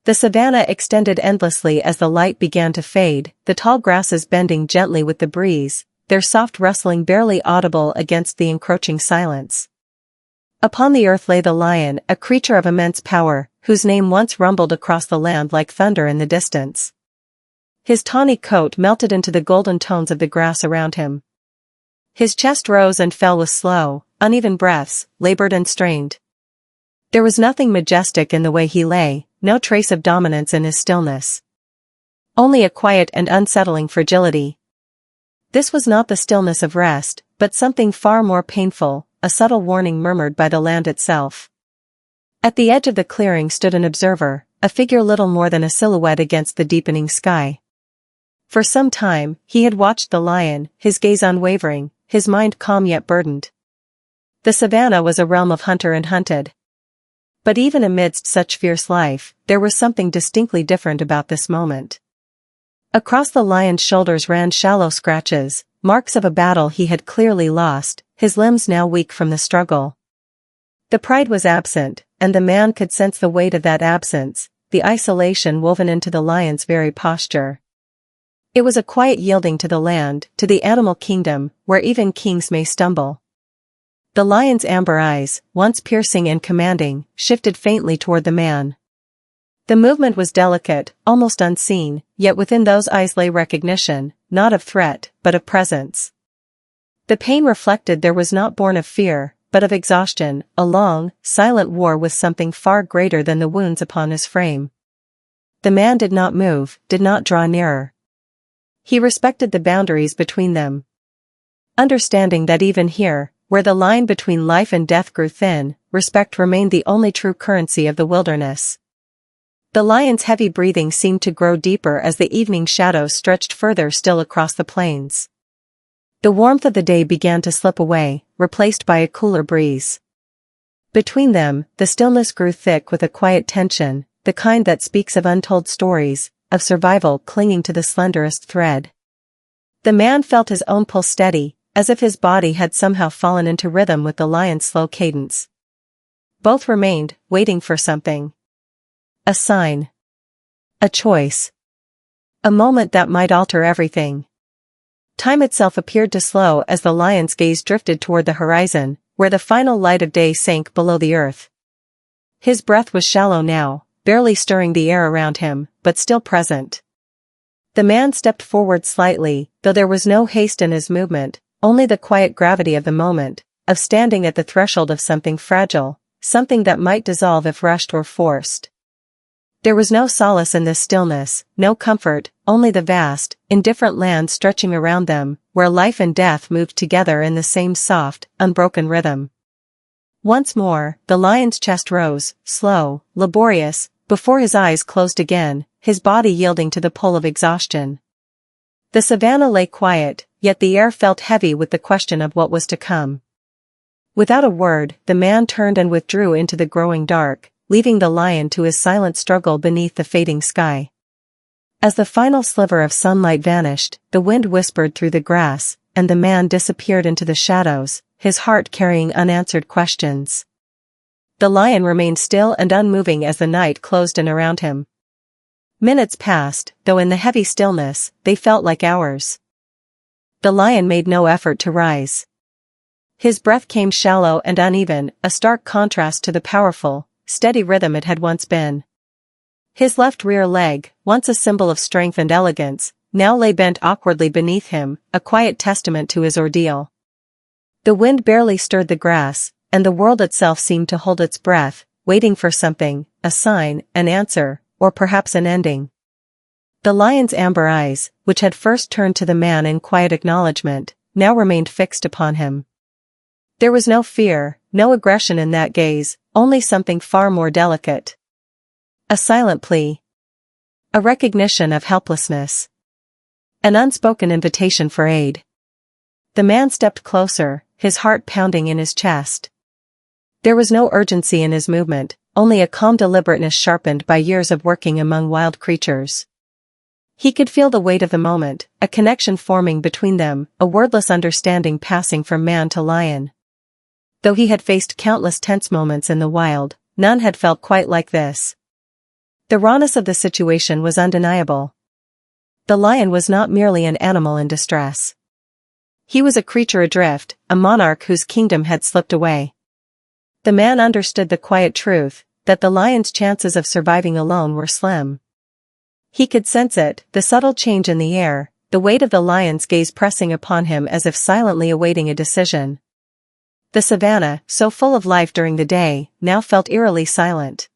The savanna extended endlessly as the light began to fade, the tall grasses bending gently with the breeze, their soft rustling barely audible against the encroaching silence. Upon the earth lay the lion, a creature of immense power, whose name once rumbled across the land like thunder in the distance. His tawny coat melted into the golden tones of the grass around him. His chest rose and fell with slow, uneven breaths, labored and strained. There was nothing majestic in the way he lay, no trace of dominance in his stillness. Only a quiet and unsettling fragility. This was not the stillness of rest, but something far more painful, a subtle warning murmured by the land itself. At the edge of the clearing stood an observer, a figure little more than a silhouette against the deepening sky. For some time, he had watched the lion, his gaze unwavering, his mind calm yet burdened. The savanna was a realm of hunter and hunted. But even amidst such fierce life, there was something distinctly different about this moment. Across the lion's shoulders ran shallow scratches, marks of a battle he had clearly lost, his limbs now weak from the struggle. The pride was absent, and the man could sense the weight of that absence, the isolation woven into the lion's very posture. It was a quiet yielding to the land, to the animal kingdom, where even kings may stumble. The lion's amber eyes, once piercing and commanding, shifted faintly toward the man. The movement was delicate, almost unseen, yet within those eyes lay recognition, not of threat, but of presence. The pain reflected there was not born of fear, but of exhaustion, a long, silent war with something far greater than the wounds upon his frame. The man did not move, did not draw nearer. He respected the boundaries between them. Understanding that even here, where the line between life and death grew thin, respect remained the only true currency of the wilderness. The lion's heavy breathing seemed to grow deeper as the evening shadows stretched further still across the plains. The warmth of the day began to slip away, replaced by a cooler breeze. Between them, the stillness grew thick with a quiet tension, the kind that speaks of untold stories, of survival clinging to the slenderest thread. The man felt his own pulse steady, as if his body had somehow fallen into rhythm with the lion's slow cadence. Both remained, waiting for something. A sign. A choice. A moment that might alter everything. Time itself appeared to slow as the lion's gaze drifted toward the horizon, where the final light of day sank below the earth. His breath was shallow now, barely stirring the air around him, but still present. The man stepped forward slightly, though there was no haste in his movement, only the quiet gravity of the moment, of standing at the threshold of something fragile, something that might dissolve if rushed or forced. There was no solace in this stillness, no comfort, only the vast, indifferent land stretching around them, where life and death moved together in the same soft, unbroken rhythm. Once more, the lion's chest rose, slow, laborious, before his eyes closed again, his body yielding to the pull of exhaustion. The savanna lay quiet, yet the air felt heavy with the question of what was to come. Without a word, the man turned and withdrew into the growing dark, leaving the lion to his silent struggle beneath the fading sky. As the final sliver of sunlight vanished, the wind whispered through the grass, and the man disappeared into the shadows, his heart carrying unanswered questions. The lion remained still and unmoving as the night closed in around him. Minutes passed, though in the heavy stillness, they felt like hours. The lion made no effort to rise. His breath came shallow and uneven, a stark contrast to the powerful, steady rhythm it had once been. His left rear leg, once a symbol of strength and elegance, now lay bent awkwardly beneath him, a quiet testament to his ordeal. The wind barely stirred the grass, and the world itself seemed to hold its breath, waiting for something, a sign, an answer, or perhaps an ending. The lion's amber eyes, which had first turned to the man in quiet acknowledgement, now remained fixed upon him. There was no fear, no aggression in that gaze, only something far more delicate. A silent plea. A recognition of helplessness. An unspoken invitation for aid. The man stepped closer, his heart pounding in his chest. There was no urgency in his movement, only a calm deliberateness sharpened by years of working among wild creatures. He could feel the weight of the moment, a connection forming between them, a wordless understanding passing from man to lion. Though he had faced countless tense moments in the wild, none had felt quite like this. The rawness of the situation was undeniable. The lion was not merely an animal in distress. He was a creature adrift, a monarch whose kingdom had slipped away. The man understood the quiet truth, that the lion's chances of surviving alone were slim. He could sense it, the subtle change in the air, the weight of the lion's gaze pressing upon him as if silently awaiting a decision. The savannah, so full of life during the day, now felt eerily silent.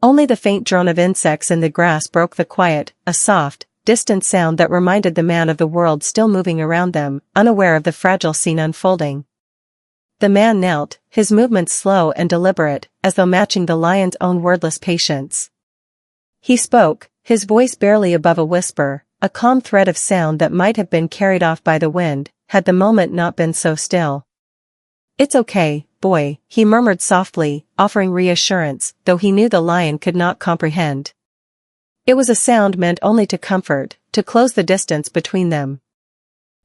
Only the faint drone of insects in the grass broke the quiet, a soft, distant sound that reminded the man of the world still moving around them, unaware of the fragile scene unfolding. The man knelt, his movements slow and deliberate, as though matching the lion's own wordless patience. He spoke, his voice barely above a whisper, a calm thread of sound that might have been carried off by the wind, had the moment not been so still. "It's okay, boy," he murmured softly, offering reassurance, though he knew the lion could not comprehend. It was a sound meant only to comfort, to close the distance between them.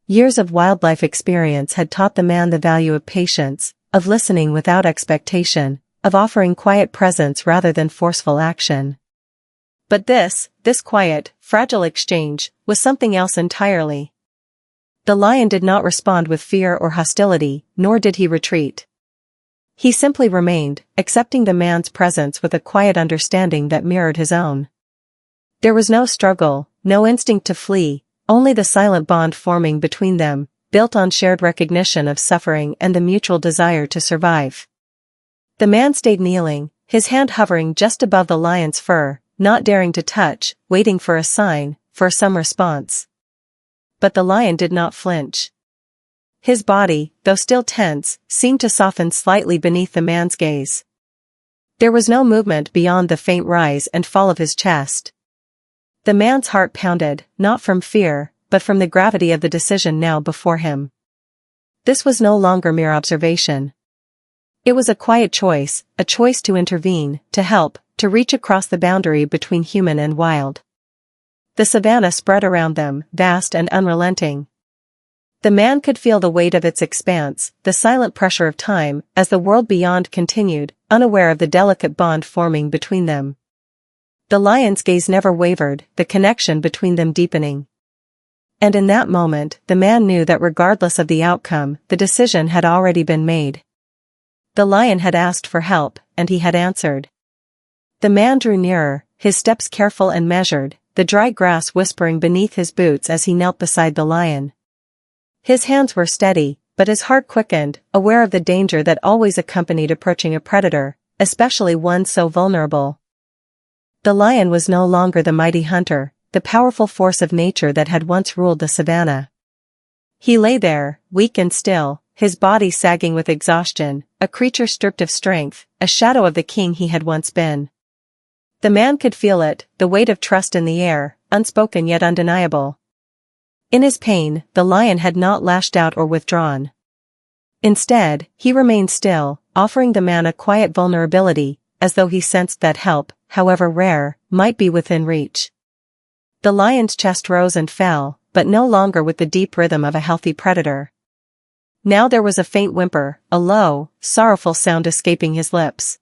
Years of wildlife experience had taught the man the value of patience, of listening without expectation, of offering quiet presence rather than forceful action. But this quiet, fragile exchange, was something else entirely. The lion did not respond with fear or hostility, nor did he retreat. He simply remained, accepting the man's presence with a quiet understanding that mirrored his own. There was no struggle, no instinct to flee, only the silent bond forming between them, built on shared recognition of suffering and the mutual desire to survive. The man stayed kneeling, his hand hovering just above the lion's fur, not daring to touch, waiting for a sign, for some response. But the lion did not flinch. His body, though still tense, seemed to soften slightly beneath the man's gaze. There was no movement beyond the faint rise and fall of his chest. The man's heart pounded, not from fear, but from the gravity of the decision now before him. This was no longer mere observation. It was a quiet choice, a choice to intervene, to help, to reach across the boundary between human and wild. The savannah spread around them, vast and unrelenting. The man could feel the weight of its expanse, the silent pressure of time, as the world beyond continued, unaware of the delicate bond forming between them. The lion's gaze never wavered, the connection between them deepening. And in that moment, the man knew that regardless of the outcome, the decision had already been made. The lion had asked for help, and he had answered. The man drew nearer, his steps careful and measured, the dry grass whispering beneath his boots as he knelt beside the lion. His hands were steady, but his heart quickened, aware of the danger that always accompanied approaching a predator, especially one so vulnerable. The lion was no longer the mighty hunter, the powerful force of nature that had once ruled the savannah. He lay there, weak and still, his body sagging with exhaustion, a creature stripped of strength, a shadow of the king he had once been. The man could feel it, the weight of trust in the air, unspoken yet undeniable. In his pain, the lion had not lashed out or withdrawn. Instead, he remained still, offering the man a quiet vulnerability, as though he sensed that help, however rare, might be within reach. The lion's chest rose and fell, but no longer with the deep rhythm of a healthy predator. Now there was a faint whimper, a low, sorrowful sound escaping his lips.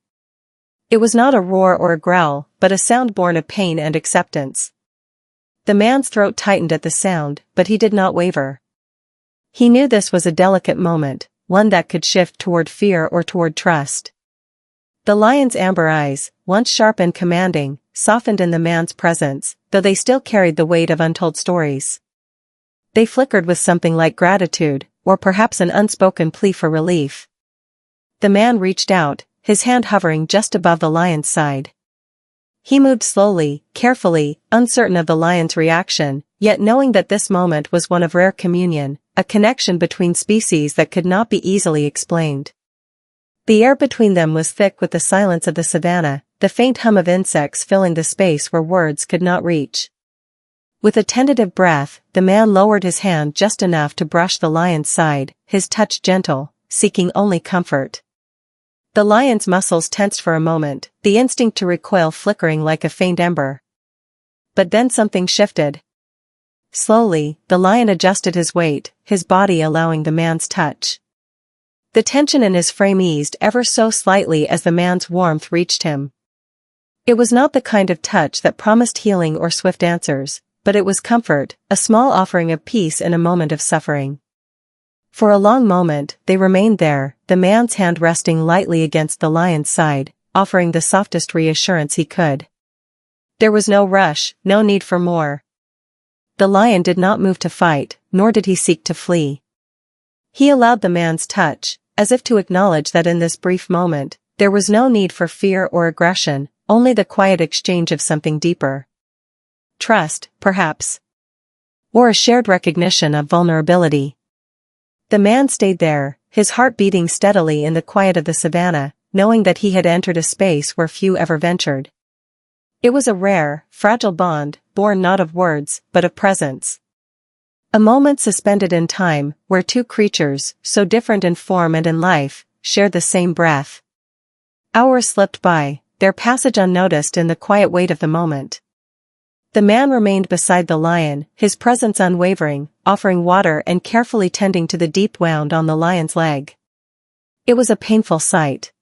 It was not a roar or a growl, but a sound born of pain and acceptance. The man's throat tightened at the sound, but he did not waver. He knew this was a delicate moment, one that could shift toward fear or toward trust. The lion's amber eyes, once sharp and commanding, softened in the man's presence, though they still carried the weight of untold stories. They flickered with something like gratitude, or perhaps an unspoken plea for relief. The man reached out, his hand hovering just above the lion's side. He moved slowly, carefully, uncertain of the lion's reaction, yet knowing that this moment was one of rare communion, a connection between species that could not be easily explained. The air between them was thick with the silence of the savannah, the faint hum of insects filling the space where words could not reach. With a tentative breath, the man lowered his hand just enough to brush the lion's side, his touch gentle, seeking only comfort. The lion's muscles tensed for a moment, the instinct to recoil flickering like a faint ember. But then something shifted. Slowly, the lion adjusted his weight, his body allowing the man's touch. The tension in his frame eased ever so slightly as the man's warmth reached him. It was not the kind of touch that promised healing or swift answers, but it was comfort, a small offering of peace in a moment of suffering. For a long moment, they remained there, the man's hand resting lightly against the lion's side, offering the softest reassurance he could. There was no rush, no need for more. The lion did not move to fight, nor did he seek to flee. He allowed the man's touch, as if to acknowledge that in this brief moment, there was no need for fear or aggression, only the quiet exchange of something deeper. Trust, perhaps. Or a shared recognition of vulnerability. The man stayed there, his heart beating steadily in the quiet of the savannah, knowing that he had entered a space where few ever ventured. It was a rare, fragile bond, born not of words, but of presence. A moment suspended in time, where two creatures, so different in form and in life, shared the same breath. Hours slipped by, their passage unnoticed in the quiet wait of the moment. The man remained beside the lion, his presence unwavering, offering water and carefully tending to the deep wound on the lion's leg. It was a painful sight.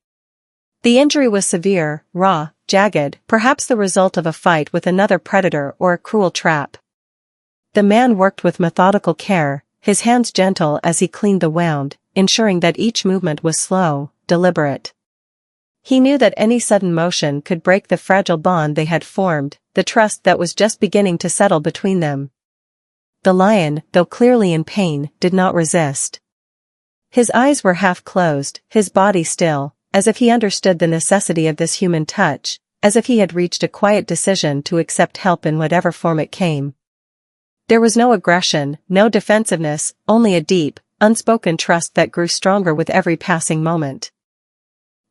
The injury was severe, raw, jagged, perhaps the result of a fight with another predator or a cruel trap. The man worked with methodical care, his hands gentle as he cleaned the wound, ensuring that each movement was slow, deliberate. He knew that any sudden motion could break the fragile bond they had formed, the trust that was just beginning to settle between them. The lion, though clearly in pain, did not resist. His eyes were half closed, his body still, as if he understood the necessity of this human touch, as if he had reached a quiet decision to accept help in whatever form it came. There was no aggression, no defensiveness, only a deep, unspoken trust that grew stronger with every passing moment.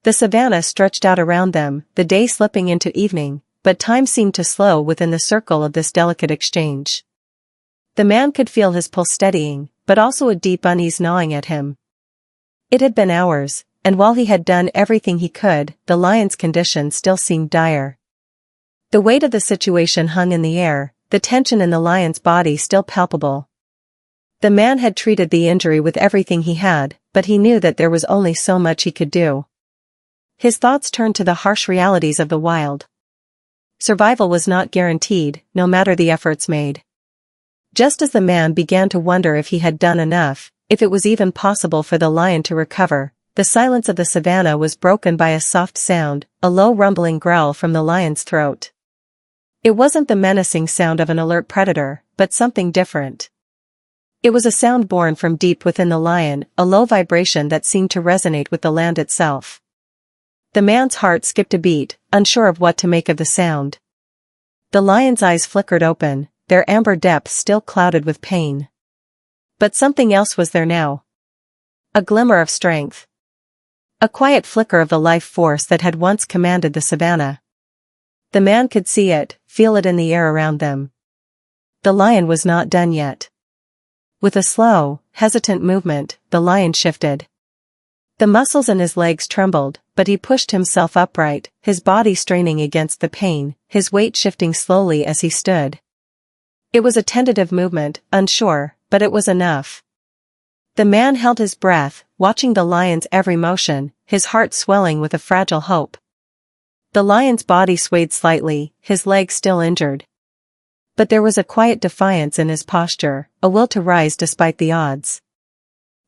The savannah stretched out around them, the day slipping into evening, but time seemed to slow within the circle of this delicate exchange. The man could feel his pulse steadying, but also a deep unease gnawing at him. It had been hours, and while he had done everything he could, the lion's condition still seemed dire. The weight of the situation hung in the air, the tension in the lion's body still palpable. The man had treated the injury with everything he had, but he knew that there was only so much he could do. His thoughts turned to the harsh realities of the wild. Survival was not guaranteed, no matter the efforts made. Just as the man began to wonder if he had done enough, if it was even possible for the lion to recover, the silence of the savannah was broken by a soft sound, a low rumbling growl from the lion's throat. It wasn't the menacing sound of an alert predator, but something different. It was a sound born from deep within the lion, a low vibration that seemed to resonate with the land itself. The man's heart skipped a beat, unsure of what to make of the sound. The lion's eyes flickered open, their amber depths still clouded with pain. But something else was there now. A glimmer of strength. A quiet flicker of the life force that had once commanded the savannah. The man could see it, feel it in the air around them. The lion was not done yet. With a slow, hesitant movement, the lion shifted. The muscles in his legs trembled, but he pushed himself upright, his body straining against the pain, his weight shifting slowly as he stood. It was a tentative movement, unsure, but it was enough. The man held his breath, watching the lion's every motion, his heart swelling with a fragile hope. The lion's body swayed slightly, his legs still injured. But there was a quiet defiance in his posture, a will to rise despite the odds.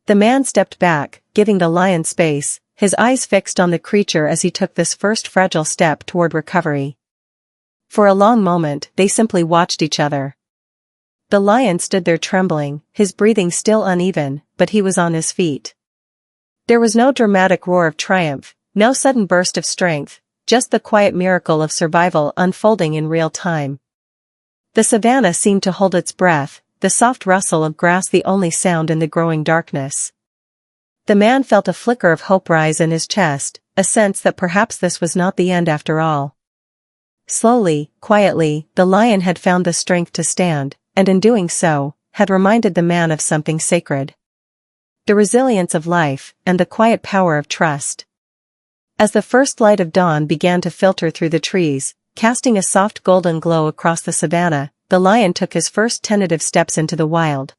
The man stepped back, giving the lion space, his eyes fixed on the creature as he took this first fragile step toward recovery. For a long moment, they simply watched each other. The lion stood there trembling, his breathing still uneven, but he was on his feet. There was no dramatic roar of triumph, no sudden burst of strength, just the quiet miracle of survival unfolding in real time. The savannah seemed to hold its breath, the soft rustle of grass the only sound in the growing darkness. The man felt a flicker of hope rise in his chest, a sense that perhaps this was not the end after all. Slowly, quietly, the lion had found the strength to stand, and in doing so, had reminded the man of something sacred. The resilience of life, and the quiet power of trust. As the first light of dawn began to filter through the trees, casting a soft golden glow across the savannah, the lion took his first tentative steps into the wild.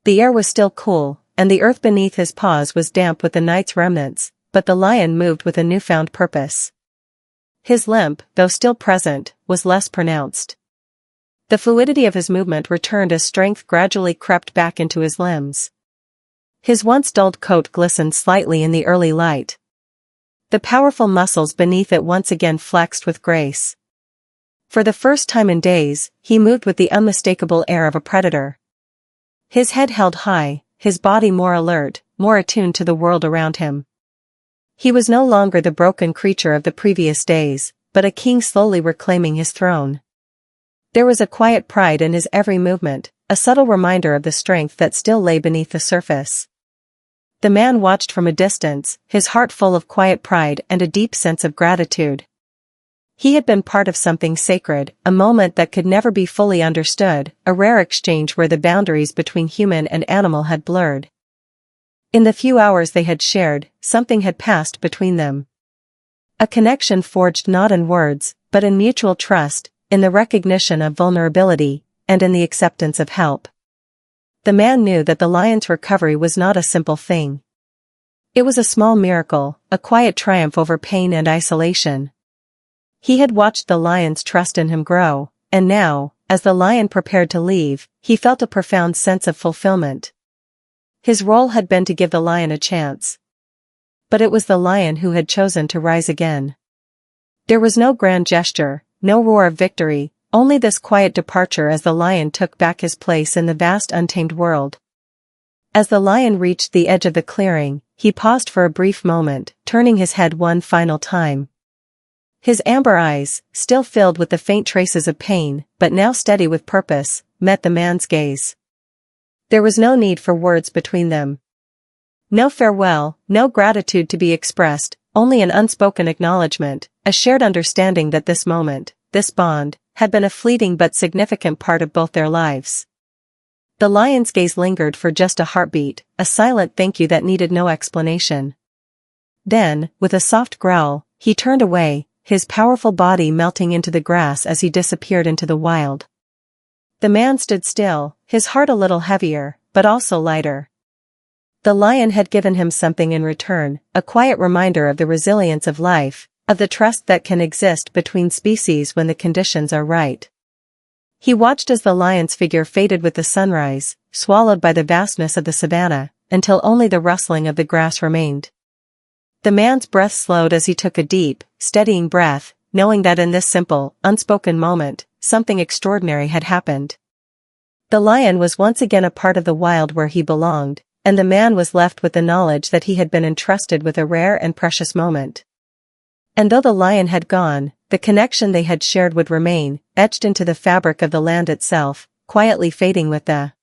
The air was still cool, and the earth beneath his paws was damp with the night's remnants, but the lion moved with a newfound purpose. His limp, though still present, was less pronounced. The fluidity of his movement returned as strength gradually crept back into his limbs. His once dulled coat glistened slightly in the early light. The powerful muscles beneath it once again flexed with grace. For the first time in days, he moved with the unmistakable air of a predator. His head held high, his body more alert, more attuned to the world around him. He was no longer the broken creature of the previous days, but a king slowly reclaiming his throne. There was a quiet pride in his every movement, a subtle reminder of the strength that still lay beneath the surface. The man watched from a distance, his heart full of quiet pride and a deep sense of gratitude. He had been part of something sacred, a moment that could never be fully understood, a rare exchange where the boundaries between human and animal had blurred. In the few hours they had shared, something had passed between them. A connection forged not in words, but in mutual trust, in the recognition of vulnerability, and in the acceptance of help. The man knew that the lion's recovery was not a simple thing. It was a small miracle, a quiet triumph over pain and isolation. He had watched the lion's trust in him grow, and now, as the lion prepared to leave, he felt a profound sense of fulfillment. His role had been to give the lion a chance. But it was the lion who had chosen to rise again. There was no grand gesture, no roar of victory, only this quiet departure as the lion took back his place in the vast untamed world. As the lion reached the edge of the clearing, he paused for a brief moment, turning his head one final time. His amber eyes, still filled with the faint traces of pain, but now steady with purpose, met the man's gaze. There was no need for words between them. No farewell, no gratitude to be expressed, only an unspoken acknowledgement, a shared understanding that this moment, this bond, had been a fleeting but significant part of both their lives. The lion's gaze lingered for just a heartbeat, a silent thank you that needed no explanation. Then, with a soft growl, he turned away, his powerful body melting into the grass as he disappeared into the wild. The man stood still, his heart a little heavier, but also lighter. The lion had given him something in return, a quiet reminder of the resilience of life, of the trust that can exist between species when the conditions are right. He watched as the lion's figure faded with the sunrise, swallowed by the vastness of the savanna, until only the rustling of the grass remained. The man's breath slowed as he took a deep, steadying breath, knowing that in this simple, unspoken moment, something extraordinary had happened. The lion was once again a part of the wild where he belonged, and the man was left with the knowledge that he had been entrusted with a rare and precious moment. And though the lion had gone, the connection they had shared would remain, etched into the fabric of the land itself, quietly fading with the